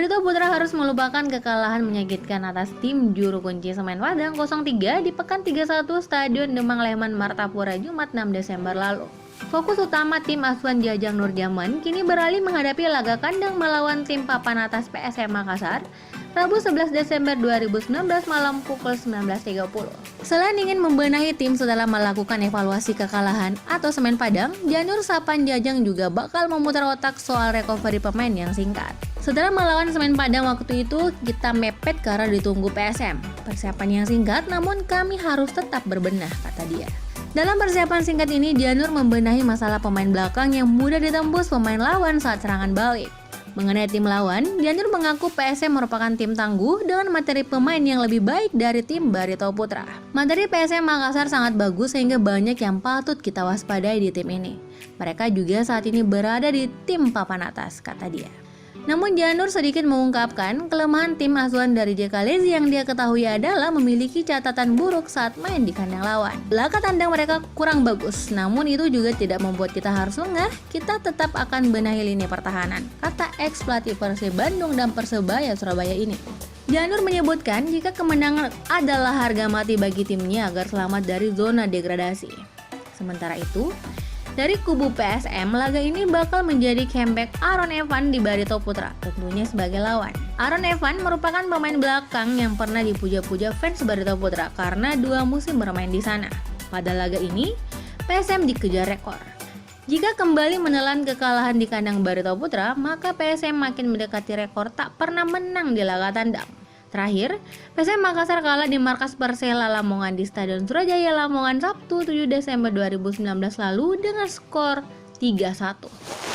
Barito Putra harus melupakan kekalahan menyakitkan atas tim juru kunci Semen Padang 03 di Pekan 31 Stadion Demang Lehman Martapura Jumat 6 Desember lalu. Fokus utama tim asuhan Jajang Nurjaman kini beralih menghadapi laga kandang melawan tim papan atas PSM Makassar Rabu 11 Desember 2019 malam pukul 19.30. Selain ingin membenahi tim setelah melakukan evaluasi kekalahan atau Semen Padang, Janur Sapan Jajang juga bakal memutar otak soal recovery pemain yang singkat. Setelah melawan Semen Padang waktu itu, kita mepet karena ditunggu PSM. Persiapan yang singkat, namun kami harus tetap berbenah, kata dia. Dalam persiapan singkat ini, Janur membenahi masalah pemain belakang yang mudah ditembus pemain lawan saat serangan balik. Mengenai tim lawan, Janur mengaku PSM merupakan tim tangguh dengan materi pemain yang lebih baik dari tim Barito Putra. Materi PSM Makassar sangat bagus sehingga banyak yang patut kita waspadai di tim ini. Mereka juga saat ini berada di tim papan atas, kata dia. Namun Janur sedikit mengungkapkan kelemahan tim asuhan dari JK Lezi yang dia ketahui adalah memiliki catatan buruk saat main di kandang lawan. Laga tandang mereka kurang bagus, namun itu juga tidak membuat kita harus lengah, kita tetap akan benahi lini pertahanan, kata ex pelatih Persib Bandung dan Persebaya Surabaya ini. Janur menyebutkan jika kemenangan adalah harga mati bagi timnya agar selamat dari zona degradasi. Sementara itu, dari kubu PSM, laga ini bakal menjadi comeback Aaron Evan di Barito Putra, tentunya sebagai lawan. Aaron Evan merupakan pemain belakang yang pernah dipuja-puja fans Barito Putra karena 2 musim bermain di sana. Pada laga ini, PSM dikejar rekor. Jika kembali menelan kekalahan di kandang Barito Putra, maka PSM makin mendekati rekor tak pernah menang di laga tandang. Terakhir, PSM Makassar kalah di markas Persela Lamongan di Stadion Surajaya Lamongan Sabtu 7 Desember 2019 lalu dengan skor 3-1.